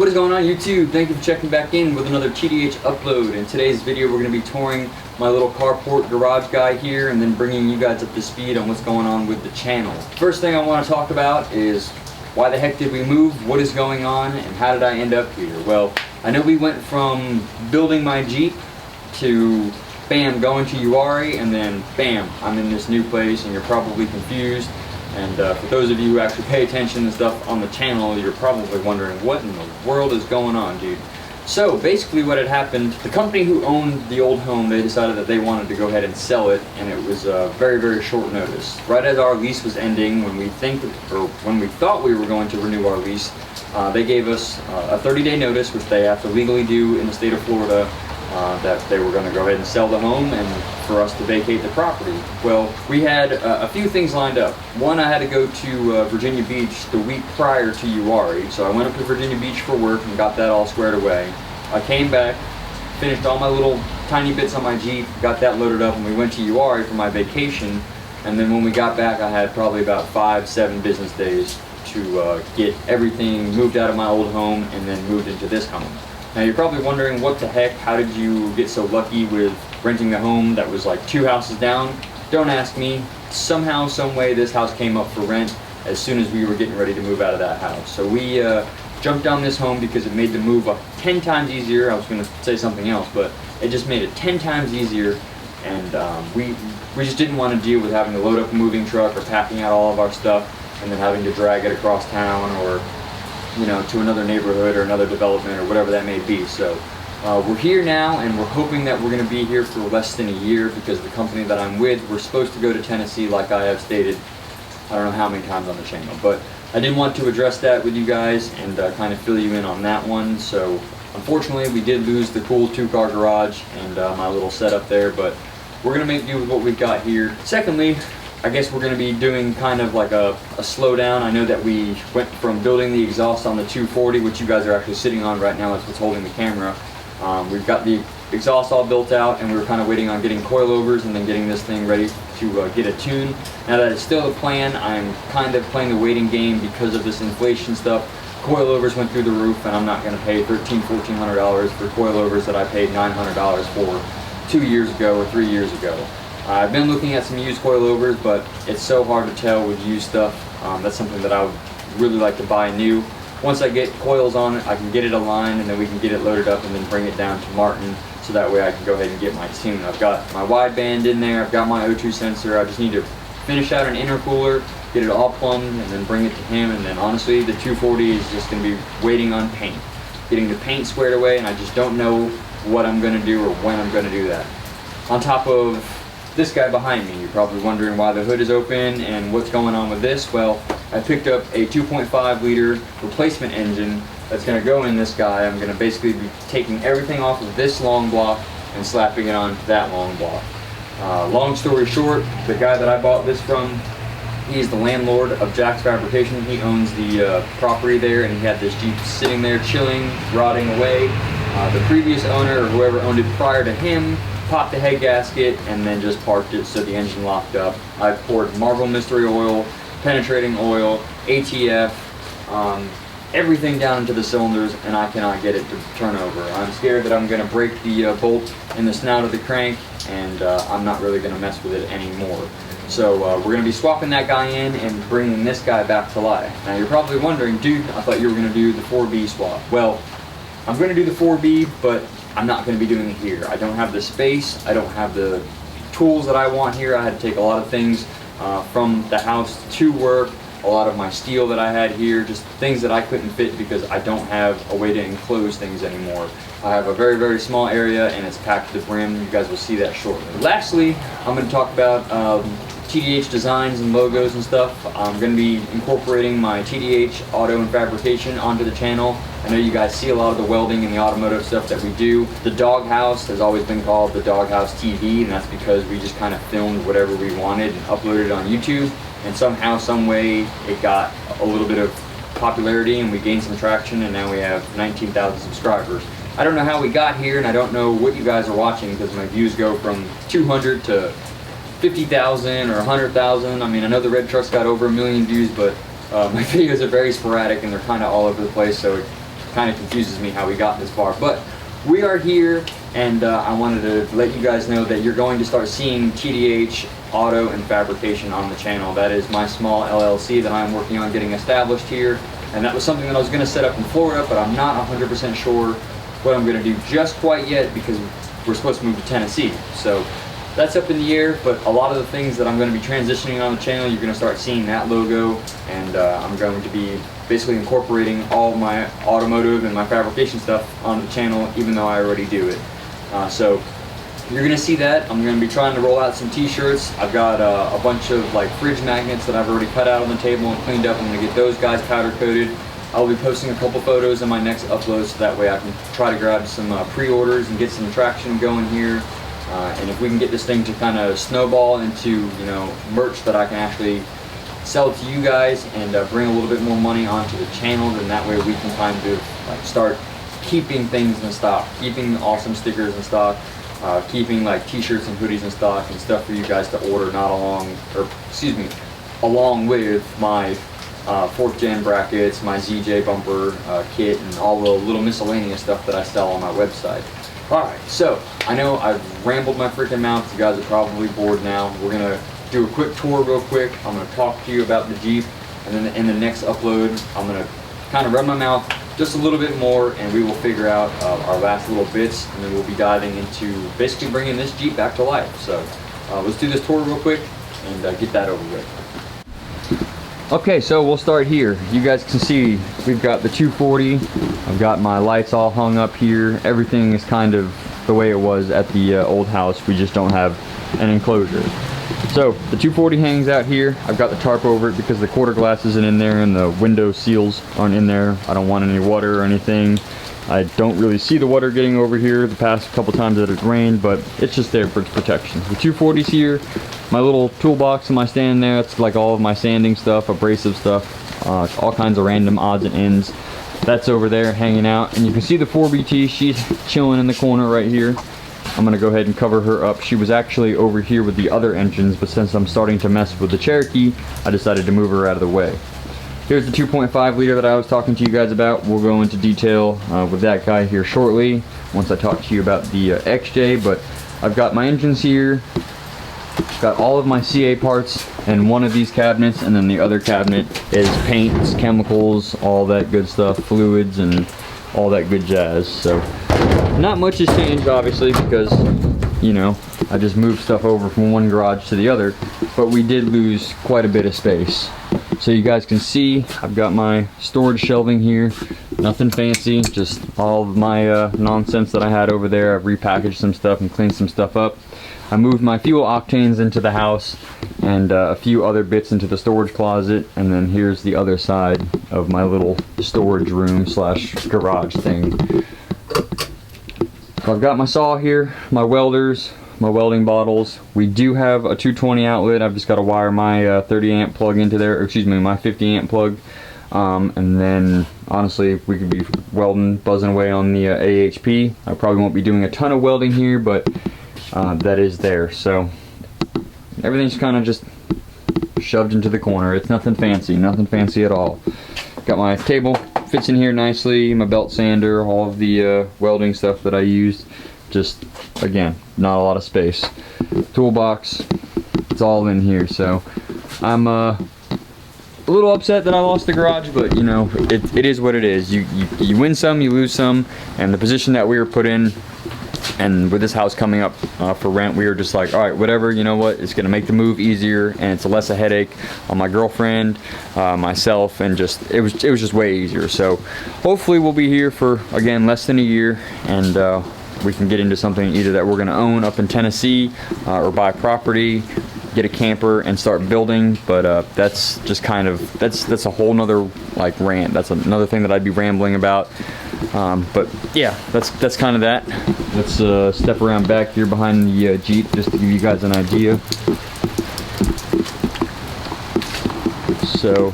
What is going on YouTube? Thank you for checking back in with another TDH upload. In today's video we're going to be touring my little carport garage guy here and then bringing you guys up to speed on what's going on with the channel. First thing I want to talk about is why the heck did we move, what is going on, and how did I end up here? Well, I know we went from building my Jeep to bam, going to Uwharrie, and then bam, I'm in this new place and you're probably confused. And for those of you who actually pay attention to stuff on the channel, you're probably wondering what in the world is going on, dude. So basically what had happened, the company who owned the old home, they decided that they wanted to go ahead and sell it, and it was very, very short notice. Right as our lease was ending, when we thought we were going to renew our lease, they gave us a 30-day notice, which they have to legally do in the state of Florida, that they were going to go ahead and sell the home and for us to vacate the property. Well, we had a few things lined up. One, I had to go to Virginia Beach the week prior to Uwharrie, so I went up to Virginia Beach for work and got that all squared away. I came back, finished all my little tiny bits on my Jeep, got that loaded up, and we went to Uwharrie for my vacation. And then when we got back, I had probably about 5-7 business days to get everything moved out of my old home and then moved into this home. Now you're probably wondering, what the heck, how did you get so lucky with renting the home that was like 2 houses down? Don't ask me. Somehow, some way, this house came up for rent as soon as we were getting ready to move out of that house. So we jumped on this home because it made the move 10 times easier. I was going to say something else, but it just made it 10 times easier, and we just didn't want to deal with having to load up a moving truck or packing out all of our stuff and then having to drag it across town or to another neighborhood or another development or whatever that may be. So we're here now, and we're hoping that we're going to be here for less than a year because the company that I'm with, we're supposed to go to Tennessee like I have stated I don't know how many times on the channel, but I did want to address that with you guys and kind of fill you in on that one. So unfortunately we did lose the cool 2-car garage and my little setup there, but we're going to make do with what we've got here. Secondly, I guess we're going to be doing kind of like a slowdown. I know that we went from building the exhaust on the 240, which you guys are actually sitting on right now. That's what's holding the camera. We've got the exhaust all built out, and we were kind of waiting on getting coilovers and then getting this thing ready to get a tune. Now that is still the plan. I'm kind of playing the waiting game because of this inflation stuff. Coilovers went through the roof, and I'm not going to pay $1,400 for coilovers that I paid $900 for 2 years ago or 3 years ago. I've been looking at some used coilovers, but it's so hard to tell with used stuff. That's something that I would really like to buy new. Once I get coils on it, I can get it aligned, and then we can get it loaded up and then bring it down to Martin, so that way I can go ahead and get my tune. I've got my wideband in there, I've got my O2 sensor. I just need to finish out an intercooler, get it all plumbed, and then bring it to him. And then honestly, the 240 is just going to be waiting on paint, getting the paint squared away, and I just don't know what I'm going to do or when I'm going to do that. On top of this guy behind me, you're probably wondering why the hood is open and what's going on with this. Well, I picked up a 2.5 liter replacement engine that's going to go in this guy. I'm going to basically be taking everything off of this long block and slapping it onto that long block. Long story short, the guy that I bought this from, he's the landlord of Jack's Fabrication. He owns the property there, and he had this Jeep sitting there chilling, rotting away. The previous owner, or whoever owned it prior to him, popped the head gasket and then just parked it so the engine locked up. I poured Marvel Mystery Oil, penetrating oil, ATF, everything down into the cylinders, and I cannot get it to turn over. I'm scared that I'm going to break the bolt in the snout of the crank, and I'm not really going to mess with it anymore. So we're going to be swapping that guy in and bringing this guy back to life. Now you're probably wondering, dude, I thought you were going to do the 4B swap. Well, I'm going to do the 4B, but I'm not going to be doing it here. I don't have the space, I don't have the tools that I want here. I had to take a lot of things from the house to work, a lot of my steel that I had here, just things that I couldn't fit because I don't have a way to enclose things anymore. I have a very, very small area, and it's packed to the brim. You guys will see that shortly. Lastly, I'm going to talk about TDH designs and logos and stuff. I'm going to be incorporating my TDH auto and fabrication onto the channel. I know you guys see a lot of the welding and the automotive stuff that we do. The Doghouse has always been called the Doghouse TV, and that's because we just kind of filmed whatever we wanted and uploaded it on YouTube. And somehow, some way, it got a little bit of popularity and we gained some traction, and now we have 19,000 subscribers. I don't know how we got here, and I don't know what you guys are watching because my views go from 200 to 50,000 or 100,000. I mean, I know the red truck's got over 1 million views, but my videos are very sporadic and they're kind of all over the place, so kind of confuses me how we got this far. But we are here, and I wanted to let you guys know that you're going to start seeing TDH Auto and Fabrication on the channel. That is my small LLC that I'm working on getting established here, and that was something that I was going to set up in Florida, but I'm not 100% sure what I'm going to do just quite yet because we're supposed to move to Tennessee. So that's up in the air, but a lot of the things that I'm going to be transitioning on the channel, you're going to start seeing that logo, and I'm going to be basically incorporating all my automotive and my fabrication stuff on the channel, even though I already do it. So you're going to see that. I'm going to be trying to roll out some t-shirts. I've got a bunch of like fridge magnets that I've already cut out on the table and cleaned up. I'm going to get those guys powder coated. I'll be posting a couple photos in my next upload, so that way I can try to grab some pre-orders and get some traction going here. And if we can get this thing to kind of snowball into, you know, merch that I can actually sell to you guys and bring a little bit more money onto the channel, then that way we can kind of like start keeping things in stock, keeping awesome stickers in stock, keeping like t-shirts and hoodies in stock and stuff for you guys to order, along with my 4th gen brackets, my ZJ bumper kit, and all the little miscellaneous stuff that I sell on my website. Alright, so I know I've rambled my freaking mouth. You guys are probably bored now. We're going to do a quick tour real quick. I'm going to talk to you about the Jeep, and then in the next upload I'm going to kind of run my mouth just a little bit more, and we will figure out our last little bits, and then we'll be diving into basically bringing this Jeep back to life. So let's do this tour real quick and get that over with. Okay, so we'll start here. You guys can see we've got the 240. I've got my lights all hung up here. Everything is kind of the way it was at the old house. We just don't have an enclosure. So the 240 hangs out here. I've got the tarp over it because the quarter glass isn't in there and the window seals aren't in there. I don't want any water or anything. I don't really see the water getting over here the past couple times that it's rained, but it's just there for its protection. The 240's here. My little toolbox in my stand there, it's like all of my sanding stuff, abrasive stuff, all kinds of random odds and ends. That's over there hanging out, and you can see the 4BT, she's chilling in the corner right here. I'm gonna go ahead and cover her up. She was actually over here with the other engines, but since I'm starting to mess with the Cherokee, I decided to move her out of the way. Here's the 2.5 liter that I was talking to you guys about. We'll go into detail with that guy here shortly, once I talk to you about the XJ, but I've got my engines here. Got all of my CA parts in one of these cabinets, and then the other cabinet is paints, chemicals, all that good stuff, fluids, and all that good jazz. So not much has changed, obviously, because, you know, I just moved stuff over from one garage to the other, but we did lose quite a bit of space. So you guys can see I've got my storage shelving here. Nothing fancy, just all of my nonsense that I had over there. I've repackaged some stuff and cleaned some stuff up. I moved my fuel octanes into the house and a few other bits into the storage closet, and then here's the other side of my little storage room slash garage thing. So I've got my saw here, my welders, my welding bottles. We do have a 220 outlet. I've just got to wire my 30 amp plug into there, or excuse me, my 50 amp plug. And then honestly we could be welding, buzzing away on the AHP. I probably won't be doing a ton of welding here, but that is there. So everything's kind of just shoved into the corner. It's nothing fancy at all. Got my table, fits in here nicely, my belt sander, all of the welding stuff that I used. Just, again, not a lot of space. Toolbox, it's all in here. So I'm a little upset that I lost the garage, but you know, it is what it is. You win some, you lose some, and the position that we were put in, and with this house coming up for rent, we were just like, all right, whatever, you know what, it's gonna make the move easier, and it's less a headache on my girlfriend, myself, and just it was just way easier. So hopefully we'll be here for, again, less than a year, and we can get into something either that we're gonna own up in Tennessee, or buy property, get a camper and start building. But that's just kind of, that's a whole nother like rant. That's another thing that I'd be rambling about. But yeah, that's kind of that. Let's step around back here behind the Jeep just to give you guys an idea. So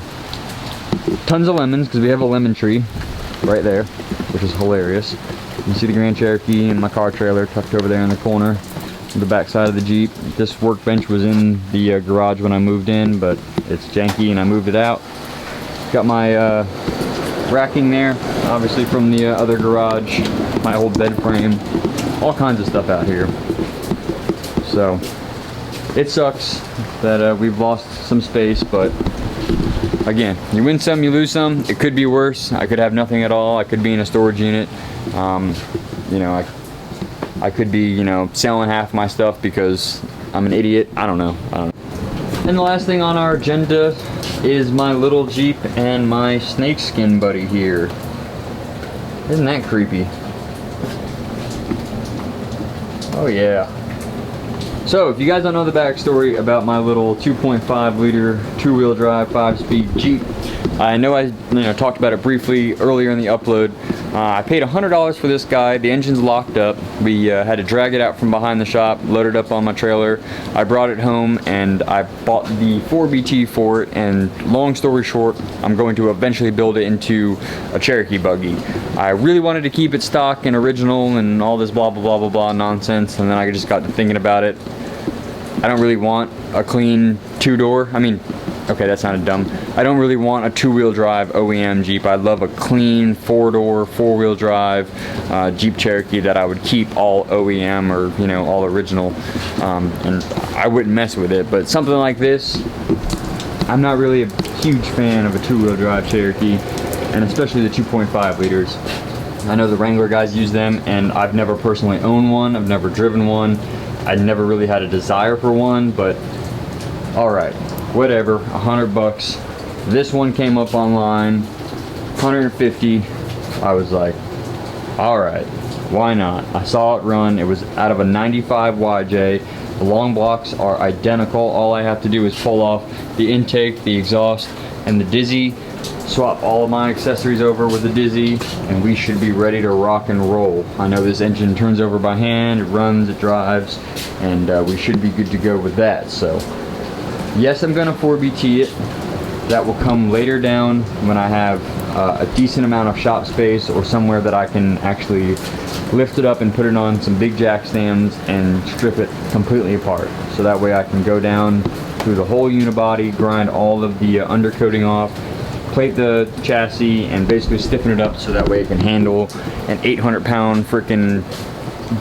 tons of lemons, because we have a lemon tree right there, which is hilarious. You can see the Grand Cherokee and my car trailer tucked over there in the corner, the back side of the Jeep. This workbench was in the garage when I moved in, but it's janky and I moved it out. Got my racking there. obviously from the other garage, my old bed frame, all kinds of stuff out here. So it sucks that we've lost some space, but again, you win some, you lose some. It could be worse. I could have nothing at all. I could be in a storage unit. You know, I could be, you know, selling half my stuff because I'm an idiot. I don't know. And the last thing on our agenda is my little Jeep and my snakeskin buddy here. Isn't that creepy? Oh yeah. So if you guys don't know the backstory about my little 2.5 liter two-wheel drive 5-speed Jeep, I know I talked about it briefly earlier in the upload. I paid $100 for this guy. The engine's locked up. We had to drag it out from behind the shop, load it up on my trailer. I brought it home and I bought the 4BT for it, and long story short, I'm going to eventually build it into a Cherokee buggy. I really wanted to keep it stock and original and all this blah blah blah blah blah nonsense, and then I just got to thinking about it. I don't really want a clean two-door. I mean, okay, that sounded dumb. I don't really want a two-wheel drive OEM Jeep. I love a clean four-door, four-wheel drive Jeep Cherokee that I would keep all OEM or, you know, all original. And I wouldn't mess with it. But something like this, I'm not really a huge fan of a two-wheel drive Cherokee, and especially the 2.5 liters. I know the Wrangler guys use them, and I've never personally owned one. I've never driven one. I never really had a desire for one, but all right. Whatever, $100. This one came up online, 150. I was like, all right, why not? I saw it run. It was out of a 95 YJ. The long blocks are identical. All I have to do is pull off the intake, the exhaust, and the Dizzy, swap all of my accessories over with the Dizzy, and we should be ready to rock and roll. I know this engine turns over by hand, it runs, it drives, and we should be good to go with that. So yes, I'm gonna 4BT it. That will come later down when I have a decent amount of shop space or somewhere that I can actually lift it up and put it on some big jack stands and strip it completely apart. So that way I can go down through the whole unibody, grind all of the undercoating off, plate the chassis, and basically stiffen it up so that way it can handle an 800-pound freaking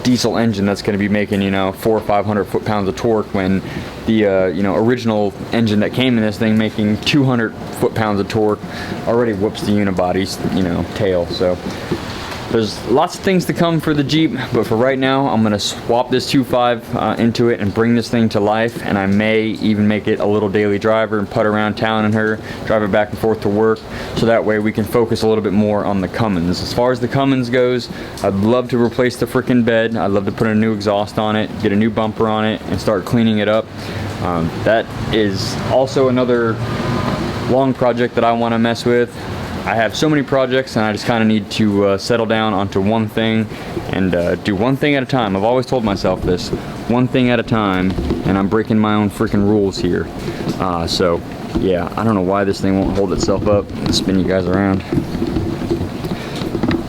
diesel engine that's going to be making, you know, 400 or 500 foot-pounds of torque, when the you know, original engine that came in this thing making 200 foot-pounds of torque already whoops the unibody's, you know, tail. So there's lots of things to come for the Jeep, but for right now I'm going to swap this 2.5 into it and bring this thing to life, and I may even make it a little daily driver and putt around town in her, drive it back and forth to work, so that way we can focus a little bit more on the Cummins. As far as the Cummins goes, I'd love to replace the frickin' bed. I'd love to put a new exhaust on it, get a new bumper on it, and start cleaning it up. That is also another long project that I want to mess with. I have so many projects, and I just kind of need to settle down onto one thing and do one thing at a time. I've always told myself this, one thing at a time, and I'm breaking my own freaking rules here. So yeah, I don't know why this thing won't hold itself up. I'll spin you guys around.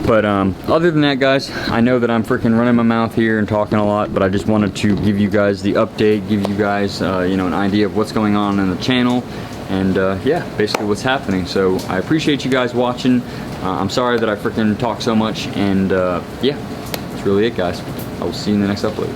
But other than that, guys, I know that I'm freaking running my mouth here and talking a lot, but I just wanted to give you guys the update, give you guys you know, an idea of what's going on in the channel. And yeah, basically what's happening. So I appreciate you guys watching. I'm sorry that I freaking talk so much, and yeah, that's really it, guys. I will see you in the next upload.